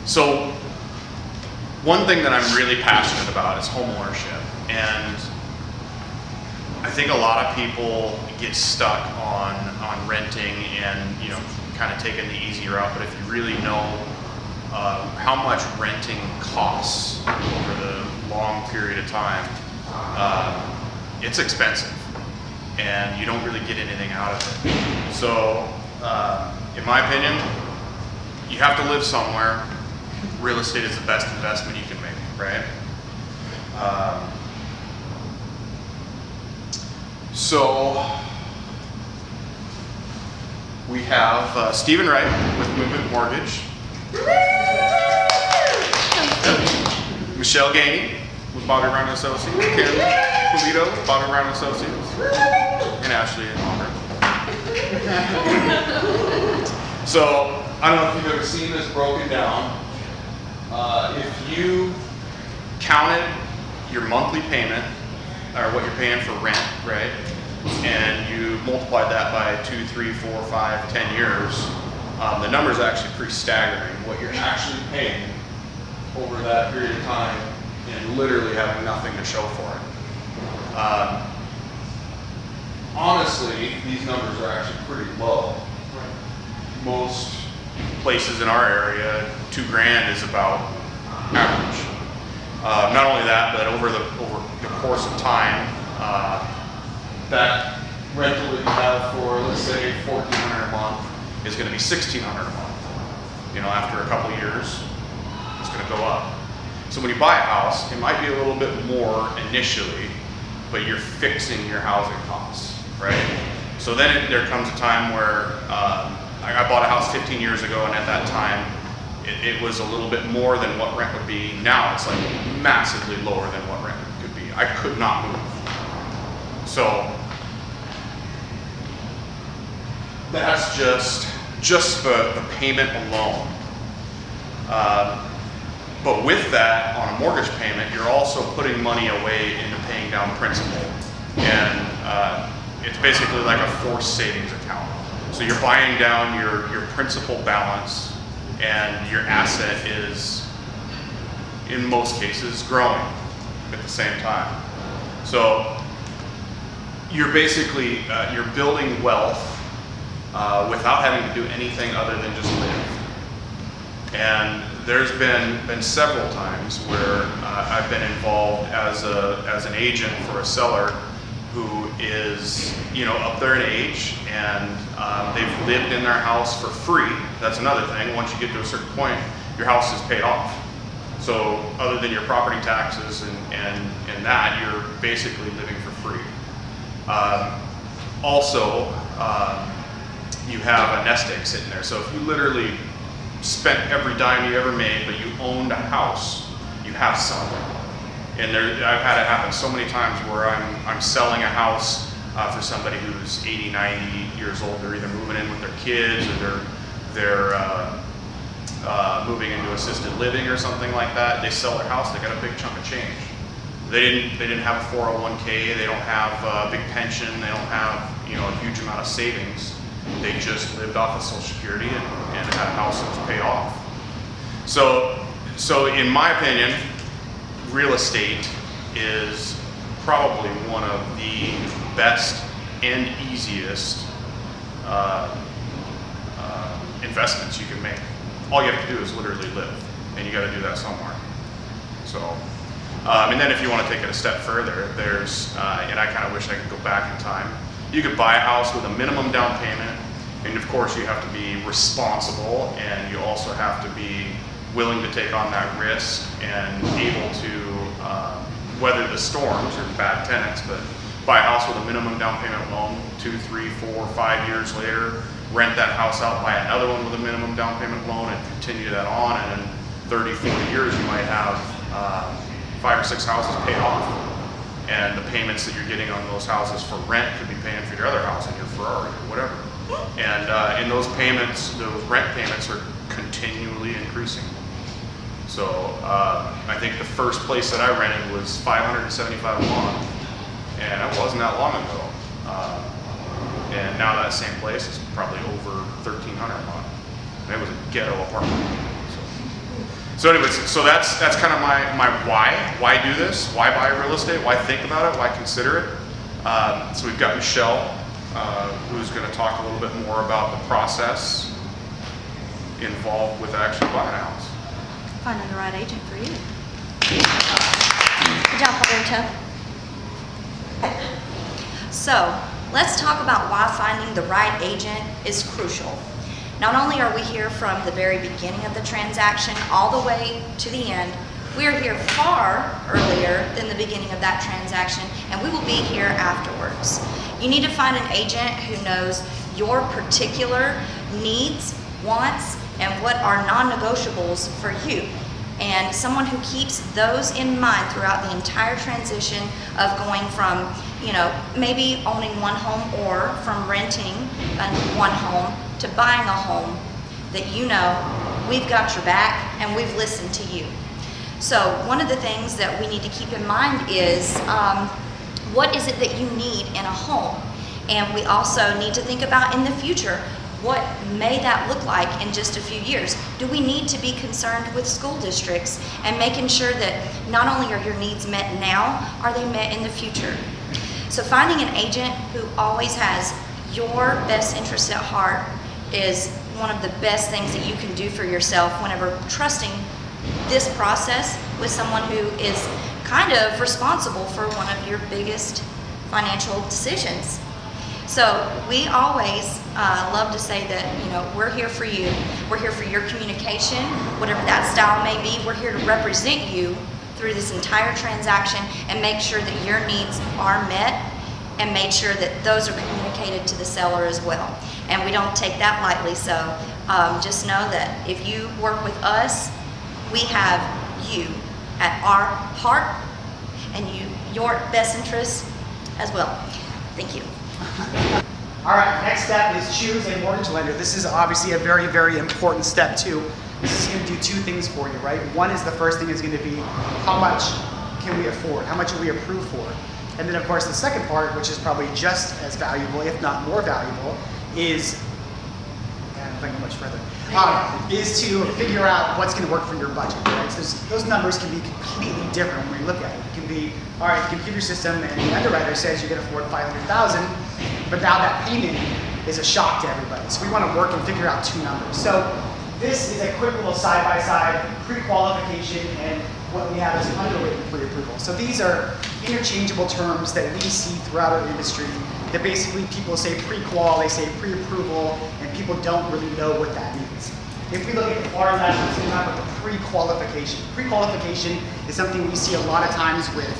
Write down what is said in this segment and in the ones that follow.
So one thing that I'm really passionate about is home ownership, and I think a lot of people get stuck on renting and kind of taking the easy route. But if you really know how much renting costs over the long period of time, it's expensive, and you don't really get anything out of it. So, in my opinion, you have to live somewhere. Real estate is the best investment you can make, right? So we have Stephen Wright with Movement Mortgage, Michelle Gainey with Bobby Brown and Associates, Kim Polito with Bobby Brown and Associates, and Ashley and Walker. So I don't know if you've ever seen this broken down. If you counted your monthly payment, or what you're paying for rent, right, and you multiplied that by 2, 3, 4, 5, 10 years, the number is actually pretty staggering. What you're actually paying over that period of time, and literally having nothing to show for it. Honestly, these numbers are actually pretty low. Most places in our area, $2,000 is about average. Not only that, but over the course of time, that rental that you have for, let's say, $1,400 a month is going to be $1,600 a month. After a couple of years, it's going to go up. So when you buy a house, it might be a little bit more initially, but you're fixing your housing costs, right? So then there comes a time where I bought a house 15 years ago, and at that time, it was a little bit more than what rent would be. Now it's like massively lower than what rent could be. I could not move. So that's just the payment alone. But with that, on a mortgage payment, you're also putting money away into paying down principal. And it's basically like a forced savings account. So you're buying down your principal balance, and your asset is, in most cases, growing at the same time. So you're basically, you're building wealth without having to do anything other than just live. And there's been several times where I've been involved as an agent for a seller who is up there in age, and they've lived in their house for free. That's another thing. Once you get to a certain point, your house is paid off. So other than your property taxes and that, you're basically living for free. Also, you have a nest egg sitting there. So if you literally spent every dime you ever made, but you owned a house, you have something. And I've had it happen so many times where I'm selling a house for somebody who's 80, 90 years old. They're either moving in with their kids, or they're moving into assisted living or something like that. They sell their house, they got a big chunk of change. They didn't have a 401k, they don't have a big pension, they don't have a huge amount of savings. They just lived off of Social Security and had a house that was paid off. So in my opinion, real estate is probably one of the best and easiest investments you can make. All you have to do is literally live, and you got to do that somewhere. So, and then if you want to take it a step further, there's, and I kind of wish I could go back in time, you could buy a house with a minimum down payment, and of course you have to be responsible, and you also have to be willing to take on that risk and able to weather the storms or bad tenants, but buy a house with a minimum down payment loan, 2, 3, 4, 5 years later, rent that house out, buy another one with a minimum down payment loan, and continue that on, and in 30, 40 years you might have 5 or 6 houses paid off. And the payments that you're getting on those houses for rent could be paying for your other house and your Ferrari or whatever. And those payments, those rent payments are continually increasing. So I think the first place that I rented was $575 a month, and it wasn't that long ago. And now that same place is probably over $1,300 a month. And it was a ghetto apartment. So. So anyways, so that's kind of my why. Why do this? Why buy real estate? Why think about it? Why consider it? So we've got Michelle, who's going to talk a little bit more about the process involved with actually buying a house. Finding the right agent for you. Good job, Roberto. So, let's talk about why finding the right agent is crucial. Not only are we here from the very beginning of the transaction all the way to the end, we are here far earlier than the beginning of that transaction, and we will be here afterwards. You need to find an agent who knows your particular needs, wants, and what are non-negotiables for you. And someone who keeps those in mind throughout the entire transition of going from, maybe owning one home or from renting one home to buying a home that we've got your back and we've listened to you. So one of the things that we need to keep in mind is what is it that you need in a home? And we also need to think about in the future, what may that look like in just a few years? Do we need to be concerned with school districts and making sure that not only are your needs met now, are they met in the future? So finding an agent who always has your best interest at heart is one of the best things that you can do for yourself whenever trusting this process with someone who is kind of responsible for one of your biggest financial decisions. So we always love to say that, we're here for you. We're here for your communication, whatever that style may be. We're here to represent you through this entire transaction and make sure that your needs are met and make sure that those are communicated to the seller as well. And we don't take that lightly, so just know that if you work with us, we have you at our heart and your best interest as well. Thank you. All right, next step is choose a mortgage lender. This is obviously a very, very important step too. This is going to do two things for you, right? One is the first thing is going to be how much can we afford? How much are we approved for? And then of course the second part, which is probably just as valuable, if not more valuable, is, I'm thinking much further, is to figure out what's going to work for your budget, right? So those numbers can be completely different when you look at it. It can be, all right, the computer system and the underwriter says you can afford $500,000, but now that payment is a shock to everybody. So we want to work and figure out two numbers. So this is a quick little side-by-side pre-qualification and what we have is underwritten pre-approval. So these are interchangeable terms that we see throughout our industry that basically people say pre-qual, they say pre-approval, and people don't really know what that means. If we look at the far left, it's going to have the pre-qualification. Pre-qualification is something we see a lot of times with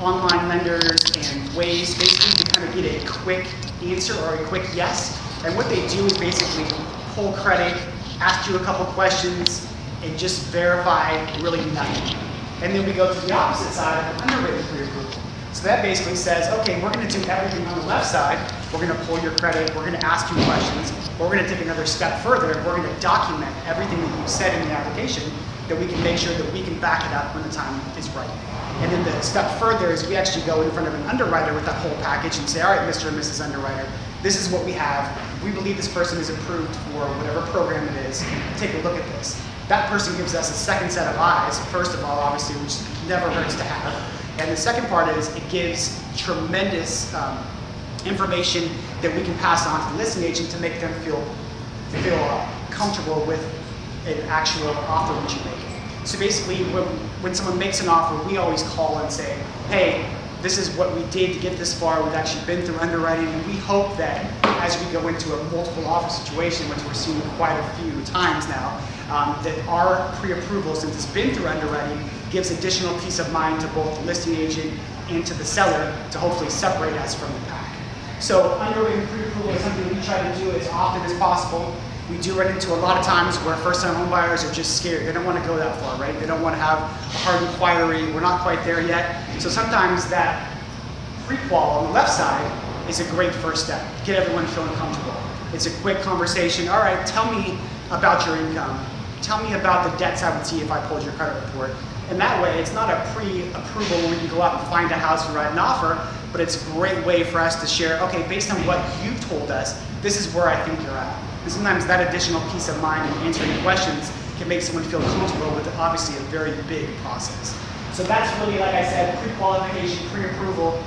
online lenders and ways basically to kind of get a quick answer or a quick yes. And what they do is basically pull credit, ask you a couple questions, and just verify really nothing. And then we go to the opposite side of underwritten pre-approval. So that basically says, okay, we're going to do everything on the left side. We're going to pull your credit. We're going to ask you questions. But we're going to take another step further. We're going to document everything that you've said in the application that we can make sure that we can back it up when the time is right. And then the step further is we actually go in front of an underwriter with that whole package and say, all right, Mr. and Mrs. Underwriter, this is what we have. We believe this person is approved for whatever program it is. Take a look at this. That person gives us a second set of eyes, first of all, obviously, which never hurts to have. And the second part is it gives tremendous information that we can pass on to the listing agent to make them feel comfortable with an actual offer which you make. So basically, when someone makes an offer, we always call and say, hey, this is what we did to get this far. We've actually been through underwriting, and we hope that as we go into a multiple offer situation, which we're seeing quite a few times now, that our pre-approval, since it's been through underwriting, gives additional peace of mind to both the listing agent and to the seller to hopefully separate us from the pack. So underwriting pre-approval is something we try to do as often as possible. We do run into a lot of times where first-time home buyers are just scared. They don't want to go that far, right? They don't want to have a hard inquiry. We're not quite there yet. So sometimes that pre-qual on the left side is a great first step. Get everyone feeling comfortable. It's a quick conversation. All right, tell me about your income. Tell me about the debts I would see if I pulled your credit report. And that way, it's not a pre-approval where you go out and find a house and write an offer, but it's a great way for us to share, okay, based on what you've told us, this is where I think you're at. And sometimes that additional peace of mind in answering questions can make someone feel comfortable with obviously a very big process. So that's really, like I said, pre-qualification, pre-approval.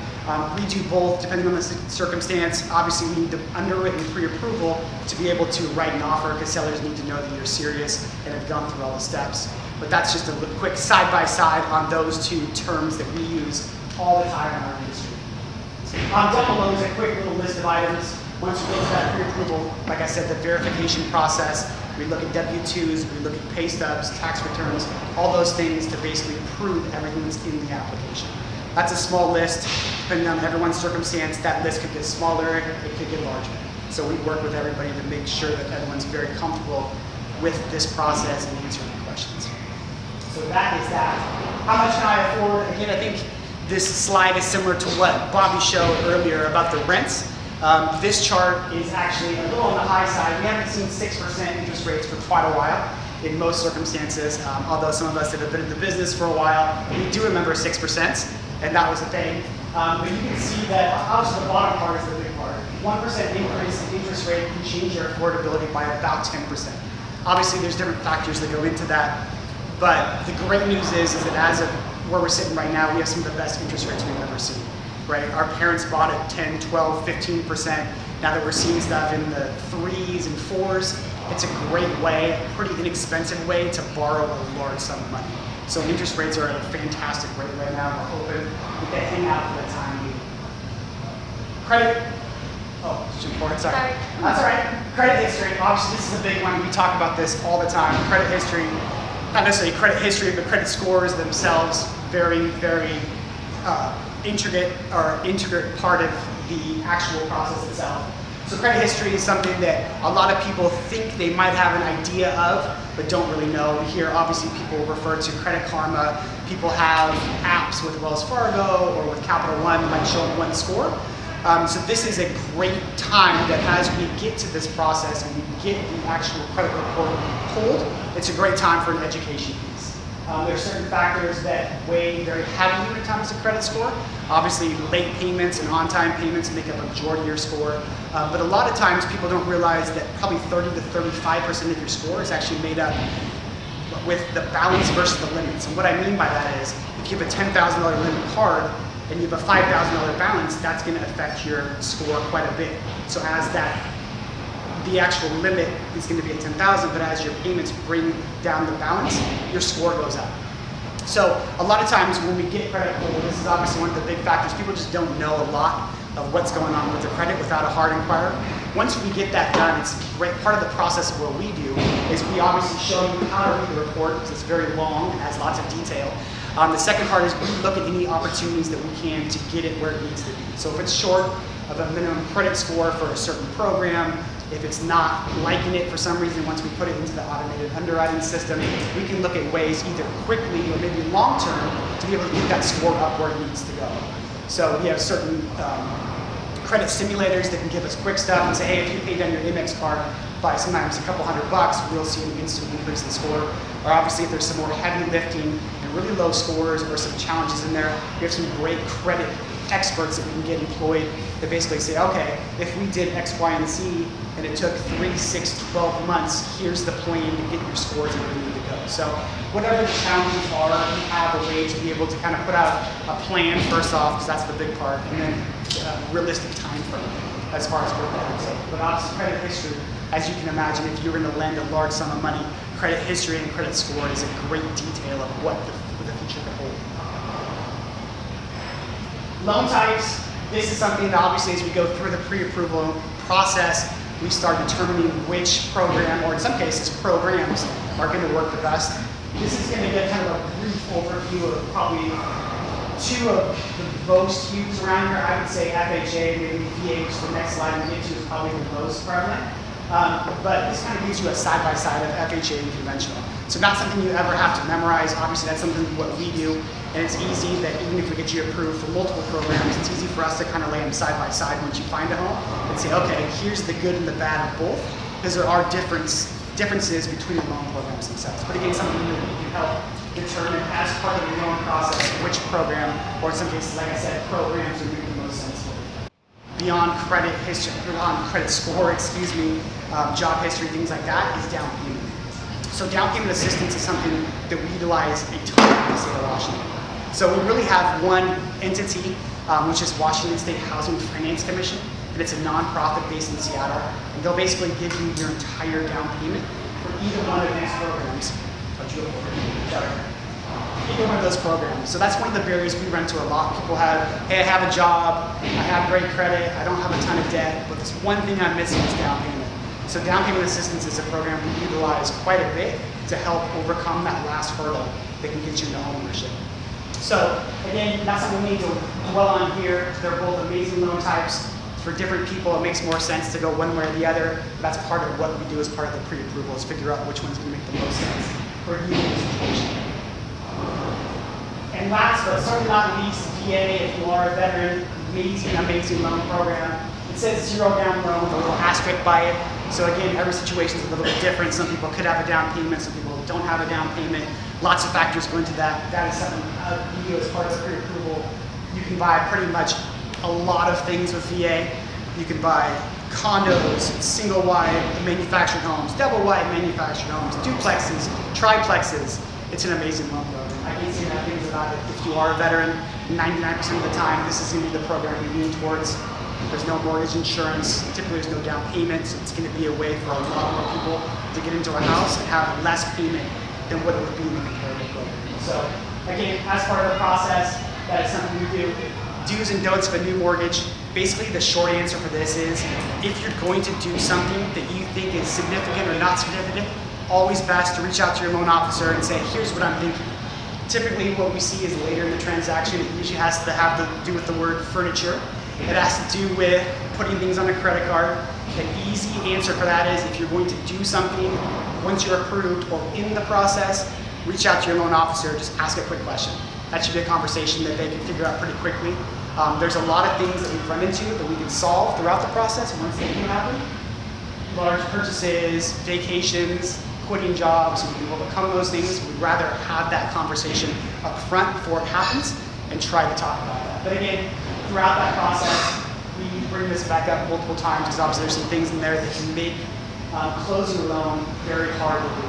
We do both depending on the circumstance. Obviously, we need the underwritten pre-approval to be able to write an offer because sellers need to know that you're serious and have gone through all the steps. But that's just a quick side-by-side on those two terms that we use all the time in our industry. Down below is a quick little list of items. Once you go to that pre-approval, like I said, the verification process, we look at W-2s, we look at pay stubs, tax returns, all those things to basically prove everything that's in the application. That's a small list. Depending on everyone's circumstance, that list could get smaller, it could get larger. So we work with everybody to make sure that everyone's very comfortable with this process and answering the questions. So that is that. How much can I afford? Again, I think this slide is similar to what Bobby showed earlier about the rents. This chart is actually a little on the high side. We haven't seen 6% interest rates for quite a while in most circumstances, although some of us that have been in the business for a while, we do remember 6%, and that was the thing. But you can see that obviously the bottom part is the big part. 1% increase in interest rate can change your affordability by about 10%. Obviously there's different factors that go into that, but the great news is that as of where we're sitting right now, we have some of the best interest rates we've ever seen. Right? Our parents bought at 10, 12, 15%. Now that we're seeing stuff in the 3s and 4s, it's a great way, a pretty inexpensive way to borrow a large sum of money. So interest rates are at a fantastic rate right now. We're hoping we can hang out for the time being. Credit. Oh, it's important. Sorry. That's all right. Credit history. Obviously, this is a big one. We talk about this all the time. Credit history, not necessarily credit history, but credit scores themselves, very, very intricate part of the actual process itself. So credit history is something that a lot of people think they might have an idea of, but don't really know. Here, obviously, people refer to Credit Karma. People have apps with Wells Fargo or with Capital One that might show them one score. So this is a great time that as we get to this process and we get the actual credit report pulled, it's a great time for an education piece. There are certain factors that weigh very heavily when it comes to credit score. Obviously, late payments and on-time payments make up a majority of your score. But a lot of times people don't realize that probably 30 to 35% of your score is actually made up with the balance versus the limits. And what I mean by that is, if you have a $10,000 limit card and you have a $5,000 balance, that's going to affect your score quite a bit. So as the actual limit is going to be at 10,000, but as your payments bring down the balance, your score goes up. So a lot of times when we get credit pulled, this is obviously one of the big factors. People just don't know a lot of what's going on with their credit without a hard inquiry. Once we get that done, it's a great part of the process of what we do is we obviously show you how to read the report because it's very long and has lots of detail. The second part is we look at any opportunities that we can to get it where it needs to be. So if it's short of a minimum credit score for a certain program, if it's not liking it for some reason, once we put it into the automated underwriting system, we can look at ways either quickly or maybe long term to be able to get that score up where it needs to go. So we have certain credit simulators that can give us quick stuff and say, hey, if you pay down your Amex card by sometimes a couple $100, we'll see an instant increase in score. Or obviously if there's some more heavy lifting and really low scores or some challenges in there, we have some great credit experts that we can get employed that basically say, okay, if we did X, Y, and Z and it took 3, 6, 12 months, here's the plan to get your scores where you need to go. So whatever the challenges are, we have a way to be able to kind of put out a plan first off, because that's the big part, and then a realistic time frame as far as what that is. But obviously credit history, as you can imagine, if you're going to lend a large sum of money, credit history and credit score is a great detail of what the future could hold. Loan types, this is something that obviously as we go through the pre-approval process, we start determining which program, or in some cases programs, are going to work the best. This is going to get kind of a brief overview of probably two of the most used around here. I would say FHA, maybe VH, the next slide we get to is probably the most prevalent. But this kind of gives you a side-by-side of FHA and conventional. So not something you ever have to memorize. Obviously that's something what we do, and it's easy that even if we get you approved for multiple programs, it's easy for us to kind of lay them side by side once you find a home and say, okay, here's the good and the bad of both, because there are differences between the loan programs themselves. But again, something that you can help determine as part of your loan process which program, or in some cases, like I said, programs are making the most sense for you. Beyond credit history, beyond credit score, job history, things like that, is down payment. So down payment assistance is something that we utilize a ton in the state of Washington. So we really have one entity, which is Washington State Housing Finance Commission, and it's a nonprofit based in Seattle. And they'll basically give you your entire down payment for either one of these programs. Either one of those programs. So that's one of the barriers we run into a lot. People have, hey, I have a job, I have great credit, I don't have a ton of debt, but this one thing I'm missing is down payment. So down payment assistance is a program we utilize quite a bit to help overcome that last hurdle that can get you into homeownership. So again, that's something we need to dwell on here. They're both amazing loan types. For different people, it makes more sense to go one way or the other. That's part of what we do as part of the pre-approval, is figure out which one's going to make the most sense for you in this situation. And last, but certainly not least, VA, if you are a veteran, amazing loan program. It says 0 down loan with a little asterisk by it. So again, every situation is a little bit different. Some people could have a down payment, some people don't have a down payment. Lots of factors go into that. That is something we do as part of the pre-approval. You can buy pretty much a lot of things with VA. You can buy condos, single-wide manufactured homes, double-wide manufactured homes, duplexes, triplexes. It's an amazing loan program. I can't say enough things about it. If you are a veteran, 99% of the time, this is going to be the program you lean towards. There's no mortgage insurance. Typically, there's no down payment, so it's going to be a way for a lot more people to get into a house and have less payment than what it would be in the comparative program. So, again, as part of the process, that is something we do. Do's and don'ts of a new mortgage. Basically, the short answer for this is, if you're going to do something that you think is significant or not significant, always best to reach out to your loan officer and say, here's what I'm thinking. Typically, what we see is later in the transaction, it usually has to have to do with the word furniture. It has to do with putting things on a credit card. An easy answer for that is, if you're going to do something, once you're approved or in the process, reach out to your loan officer, just ask a quick question. That should be a conversation that they can figure out pretty quickly. There's a lot of things that we've run into that we can solve throughout the process once they do happen. Large purchases, vacations, quitting jobs, we can overcome those things. We'd rather have that conversation up front before it happens and try to talk about that. But again, throughout that process, we bring this back up multiple times because obviously there's some things in there that can make closing a loan very hard to do.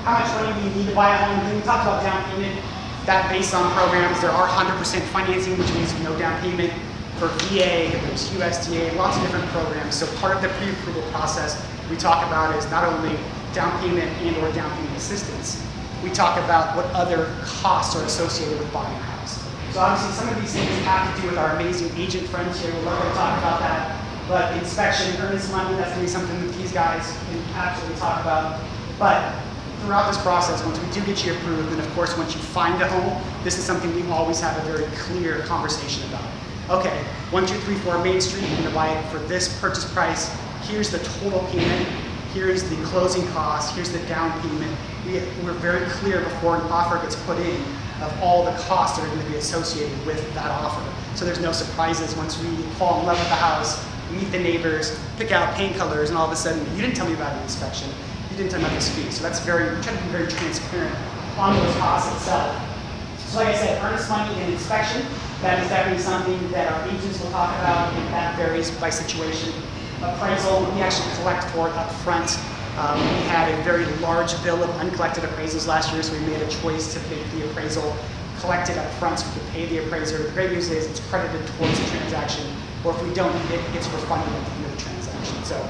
How much money do you need to buy a home? We talked about down payment. That based on programs, there are 100% financing, which means no down payment. For VA, there's USDA, lots of different programs. So part of the pre-approval process we talk about is not only down payment and or down payment assistance, we talk about what other costs are associated with buying a house. So obviously some of these things have to do with our amazing agent friends here. We're not going to talk about that. But inspection, earnest money, that's going to be something that these guys can absolutely talk about. But throughout this process, once we do get you approved, and of course once you find a home, this is something we always have a very clear conversation about. Okay, 1234 Main Street, you're gonna buy it for this purchase price. Here's the total payment. Here's the closing cost. Here's the down payment. We're very clear before an offer gets put in of all the costs that are gonna be associated with that offer. So there's no surprises once we fall in love with the house, meet the neighbors, pick out paint colors, and all of a sudden, you didn't tell me about an inspection. You didn't tell me about this fee. So that's we try to be very transparent on those costs itself. So like I said, earnest money and inspection, that is definitely something that our agents will talk about, and that varies by situation. Appraisal, we actually collect for it up front. We had a very large bill of uncollected appraisals last year, so we made a choice to make the appraisal collected up front so we could pay the appraiser. The great news is it's credited towards the transaction, or if we don't need it, it gets refunded at the end of the transaction. So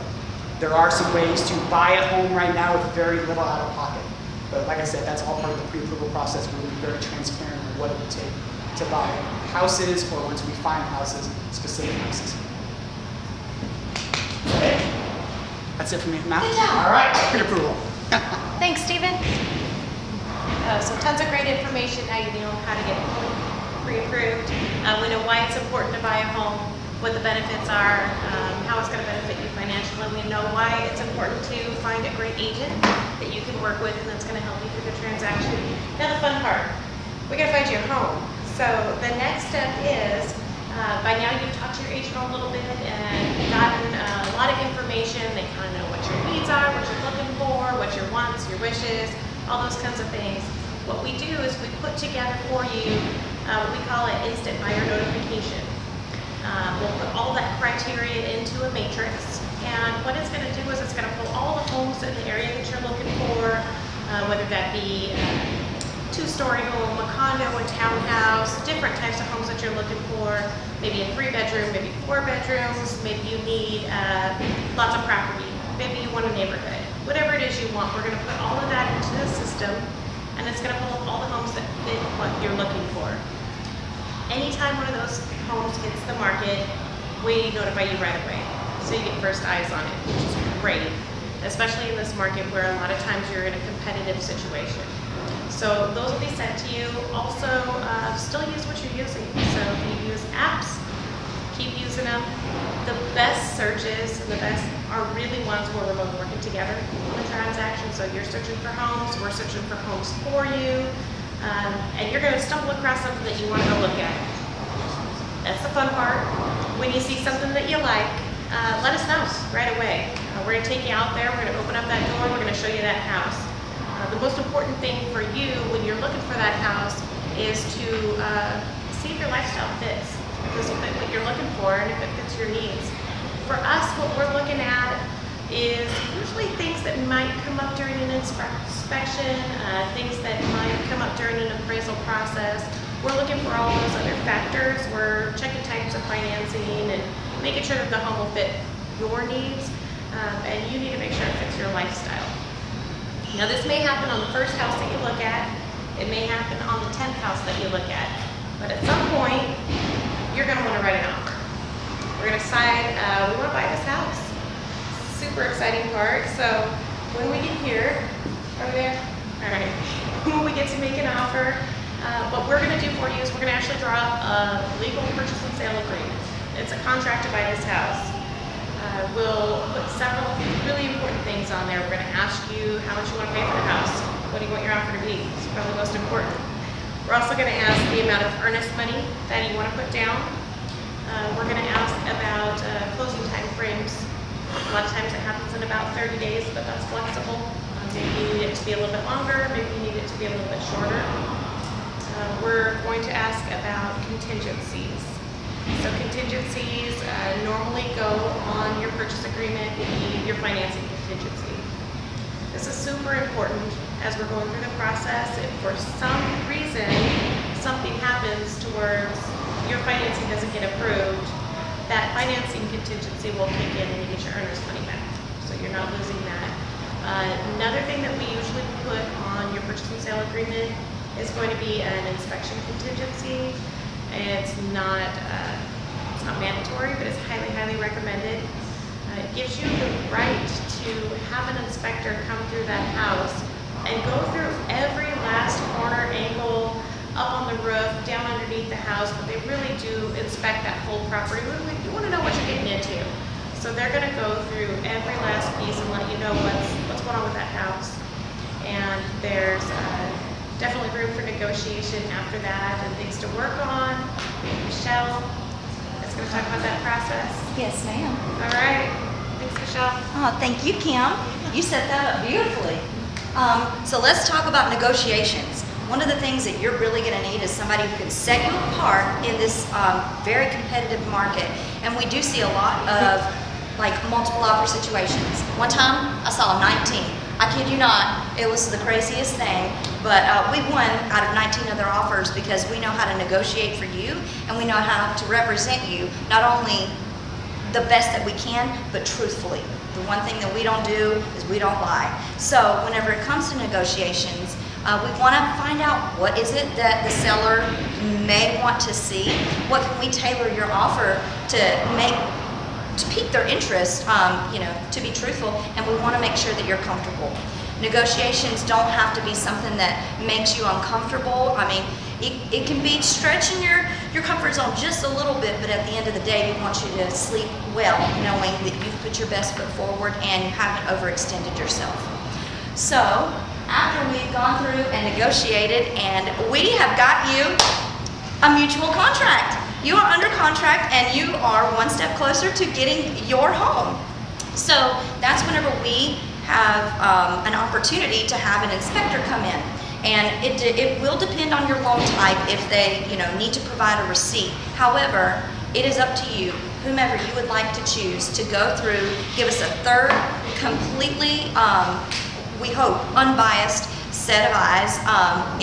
there are some ways to buy a home right now with very little out of pocket. But like I said, that's all part of the pre-approval process. We're going to be very transparent on what it would take to buy houses, or once we find houses, specific houses. Okay. That's it for me, Matt. Good job. All right, pre-approval. Thanks, Stephen. So tons of great information. Now you know how to get pre-approved. We know why it's important to buy a home, what the benefits are, how it's going to benefit you financially. We know why it's important to find a great agent that you can work with and that's going to help you through the transaction. Now the fun part, we got to find you a home. So the next step is, by now you've talked to your agent a little bit and gotten a lot of information. They kind of know what your needs are, what you're looking for, what your wants, your wishes, all those kinds of things. What we do is we put together for you what we call an instant buyer notification. We'll put all that criteria into a matrix, And what it's going to do is it's going to pull all the homes in the area that you're looking for, whether that be a two-story home, a condo, a townhouse, different types of homes that you're looking for, maybe a 3-bedroom, maybe 4 bedrooms, maybe you need lots of property, maybe you want a neighborhood. Whatever it is you want, we're going to put all of that into the system, and it's going to pull up all the homes that fit what you're looking for. Anytime one of those homes hits the market, we notify you right away, so you get first eyes on it, which is great, especially in this market where a lot of times you're in a competitive situation. So those will be sent to you. Also, still use what you're using. So if you use apps, keep using them. The best searches and the best are really ones where we're both working together on the transaction. So you're searching for homes, we're searching for homes for you, and you're going to stumble across something that you want to go look at. That's the fun part. When you see something that you like, let us know right away. We're going to take you out there, we're going to open up that door, we're going to show you that house. The most important thing for you when you're looking for that house is to see if your lifestyle fits. Does it fit what you're looking for and if it fits your needs? For us, what we're looking at is usually things that might come up during an inspection, things that might come up during an appraisal process. We're looking for all those other factors. We're checking types of financing and making sure that the home will fit your needs, and you need to make sure it fits your lifestyle. Now this may happen on the first house that you look at, it may happen on the 10th house that you look at, but at some point, you're going to want to write an offer. We're going to decide, we want to buy this house. Super exciting part. So when we get here, over there, all right, when we get to make an offer, what we're going to do for you is we're going to actually draw up a legal purchase and sale agreement. It's a contract to buy this house. We'll put several really important things on there. We're going to ask you how much you want to pay for the house. What do you want your offer to be? It's probably most important. We're also going to ask the amount of earnest money that you want to put down. We're going to ask about closing time frames. A lot of times it happens in about 30 days, but that's flexible. Maybe you need it to be a little bit longer, maybe you need it to be a little bit shorter. We're going to ask about contingencies. So contingencies normally go on your purchase agreement, your financing contingency. This is super important as we're going through the process. If for some reason something happens towards your financing doesn't get approved, that financing contingency will kick in and you get your earnest money back. So you're not losing that. Another thing that we usually put on your purchase and sale agreement is going to be an inspection contingency. It's not mandatory, but it's highly, highly recommended. It gives you the right to have an inspector come through that house and go through every last corner, angle, up on the roof, down underneath the house, but they really do inspect that whole property. You want to know what you're getting into. So they're going to go through every last piece and let you know what's going on with that house. And there's definitely room for negotiation after that and things to work on. Michelle is going to talk about that process. Yes, ma'am. All right. Thanks, Michelle. Oh, thank you, Kim. You set that up beautifully. So let's talk about negotiations. One of the things that you're really going to need is somebody who can set you apart in this very competitive market. And we do see a lot of like multiple offer situations. One time I saw 19. I kid you not, it was the craziest thing, but we won out of 19 other offers because we know how to negotiate for you and we know how to represent you, not only the best that we can, but truthfully. The one thing that we don't do is we don't lie. So whenever it comes to negotiations, we want to find out what is it that the seller may want to see. What can we tailor your offer to pique their interest, to be truthful, and we want to make sure that you're comfortable. Negotiations don't have to be something that makes you uncomfortable. I mean, it can be stretching your comfort zone just a little bit, but at the end of the day, we want you to sleep well, knowing that you've put your best foot forward and you haven't overextended yourself. So, after we've gone through and negotiated, and we have got you a mutual contract. You are under contract and you are one step closer to getting your home. So that's whenever we have an opportunity to have an inspector come in. And it will depend on your loan type if they need to provide a receipt. However, it is up to you. whomever you would like to choose to go through, give us a third, completely, we hope, unbiased set of eyes.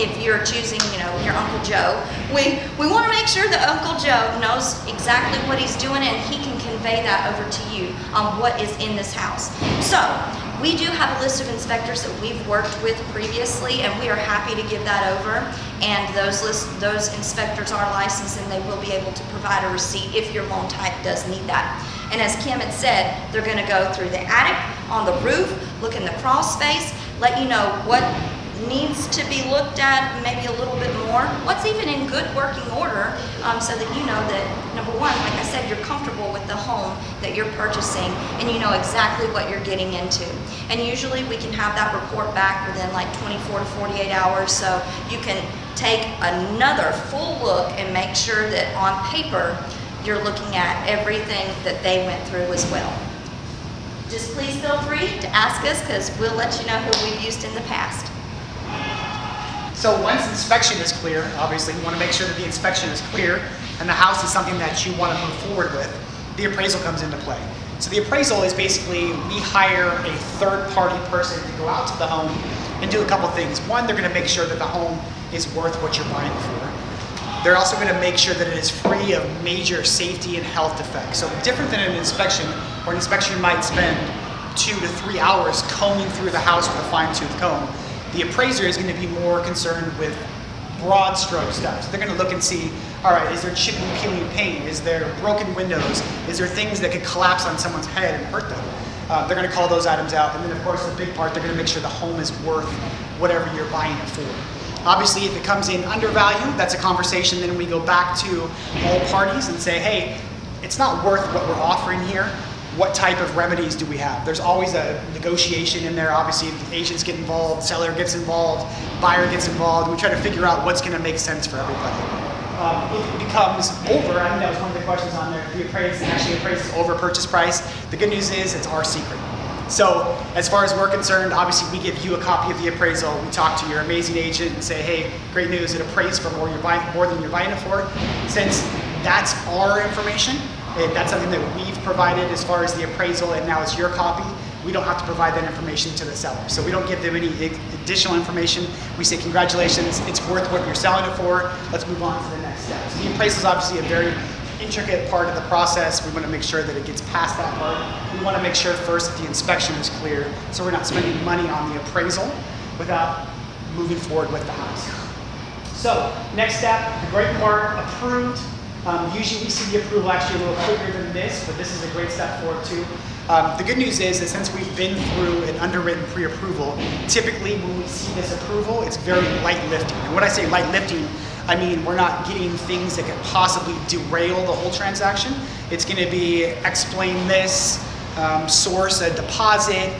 If you're choosing, your Uncle Joe, we want to make sure that Uncle Joe knows exactly what he's doing and he can convey that over to you on what is in this house. So we do have a list of inspectors that we've worked with previously, and we are happy to give that over. And those inspectors are licensed, and they will be able to provide a receipt if your loan type does need that. And as Kim had said, they're going to go through the attic, on the roof, look in the crawl space, let you know what needs to be looked at maybe a little bit more, what's even in good working order, so that you know that, number one, like I said, you're comfortable with the home that you're purchasing and you know exactly what you're getting into. And usually we can have that report back within like 24 to 48 hours, so you can take another full look and make sure that on paper you're looking at everything that they went through as well. Just please feel free to ask us, because we'll let you know who we've used in the past. So once inspection is clear, obviously you want to make sure that the inspection is clear and the house is something that you want to move forward with, the appraisal comes into play. So the appraisal is basically, we hire a third-party person to go out to the home and do a couple things. One, they're going to make sure that the home is worth what you're buying for. They're also going to make sure that it is free of major safety and health defects. So different than an inspection, where an inspection might spend 2 to 3 hours combing through the house with a fine-tooth comb, the appraiser is going to be more concerned with broad stroke stuff. So they're going to look and see, all right, is there chipping, peeling paint? Is there broken windows? Is there things that could collapse on someone's head and hurt them? They're going to call those items out. And then, of course, the big part, they're going to make sure the home is worth whatever you're buying it for. Obviously, if it comes in undervalued, that's a conversation. Then we go back to all parties and say, hey, it's not worth what we're offering here. What type of remedies do we have? There's always a negotiation in there. Obviously, the agents get involved, seller gets involved, buyer gets involved. We try to figure out what's going to make sense for everybody. If it becomes over, I think that was one of the questions on there, if the appraisal actually appraises over purchase price, the good news is it's our secret. So as far as we're concerned, obviously we give you a copy of the appraisal. We talk to your amazing agent and say, hey, great news, it appraised for more than you're buying it for. Since that's our information, that's something that we've provided as far as the appraisal, and now it's your copy, we don't have to provide that information to the seller. So we don't give them any additional information. We say, congratulations, it's worth what you're selling it for. Let's move on to the next step. So the appraisal is obviously a very intricate part of the process. We want to make sure that it gets past that part. We want to make sure first that the inspection is clear, so we're not spending money on the appraisal without moving forward with the house. So next step, the great part, approved. Usually we see the approval actually a little quicker than this, but this is a great step forward too. The good news is that since we've been through an underwritten pre-approval, typically when we see this approval, it's very light lifting. And when I say light lifting, I mean we're not getting things that could possibly derail the whole transaction. It's going to be explain this, source a deposit,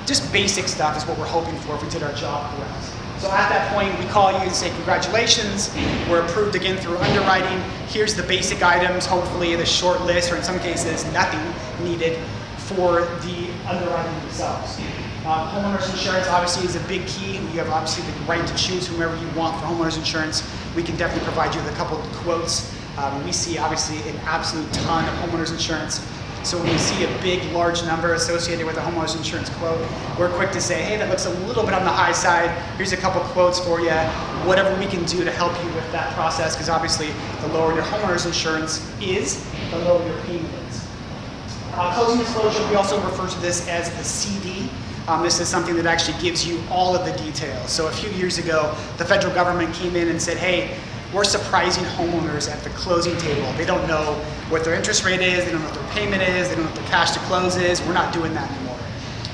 just basic stuff is what we're hoping for if we did our job correct. So at that point, we call you and say, congratulations, we're approved again through underwriting. Here's the basic items, hopefully the short list, or in some cases, nothing needed for the underwriting themselves. Homeowners insurance obviously is a big key. You have obviously the right to choose whomever you want for homeowners insurance. We can definitely provide you with a couple of quotes. We see obviously an absolute ton of homeowners insurance. So when we see a big, large number associated with a homeowner's insurance quote, we're quick to say, hey, that looks a little bit on the high side. Here's a couple quotes for you. Whatever we can do to help you with that process, because obviously the lower your homeowner's insurance is, the lower your payment is. Closing disclosure, we also refer to this as the CD. This is something that actually gives you all of the details. So a few years ago, the federal government came in and said, hey, we're surprising homeowners at the closing table. They don't know what their interest rate is, they don't know what their payment is, they don't know what their cash to close is. We're not doing that anymore.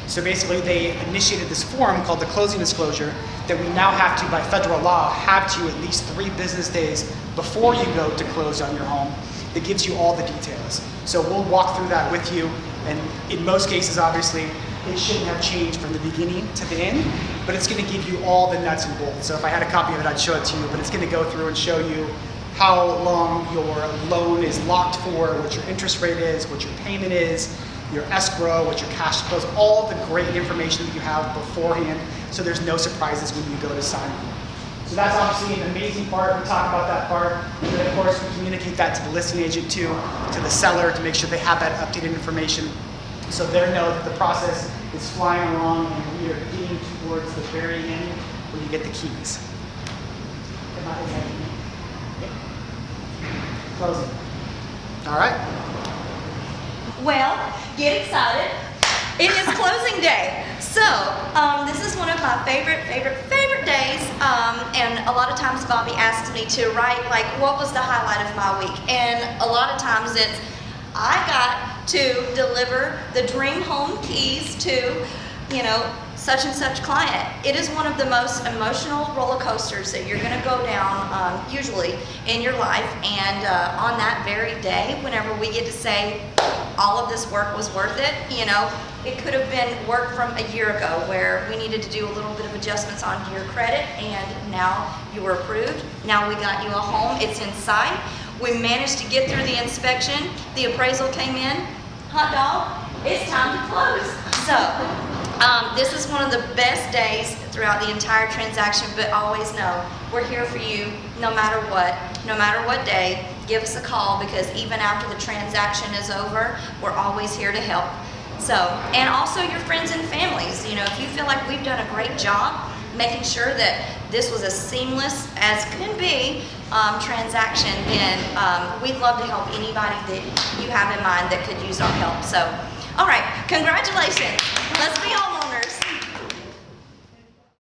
So basically they initiated this form called the closing disclosure that we now have to, by federal law, have to at least 3 business days before you go to close on your home that gives you all the details. So we'll walk through that with you, and in most cases, obviously, it shouldn't have changed from the beginning to the end, but it's going to give you all the nuts and bolts. So if I had a copy of it, I'd show it to you, but it's going to go through and show you how long your loan is locked for, what your interest rate is, what your payment is, your escrow, what your cash flows, all the great information that you have beforehand, so there's no surprises when you go to sign. So that's obviously an amazing part. We talk about that part. And then of course we communicate that to the listing agent too, to the seller to make sure they have that updated information. So they know that the process is flying along and we are getting towards the very end where you get the keys. Closing. All right. Well, get excited. It is closing day. So, this is one of my favorite days. And a lot of times Bobby asks me to write, like, what was the highlight of my week? And a lot of times it's, I got to deliver the dream home keys to, you know, such and such client. It is one of the most emotional roller coasters that you're going to go down usually in your life. And on that very day, whenever we get to say all of this work was worth it, you know, it could have been work from a year ago where we needed to do a little bit of adjustments on your credit, and now you were approved. Now we got you a home. It's inside. We managed to get through the inspection. The appraisal came in. Hot dog, it's time to close. So, this is one of the best days throughout the entire transaction, but always know we're here for you no matter what day. Give us a call, because even after the transaction is over, we're always here to help. So, and also your friends and families, you know, if you feel like we've done a great job making sure that this was as seamless as can be transaction, then we'd love to help anybody that you have in mind that could use our help. So, all right, congratulations. Let's be homeowners.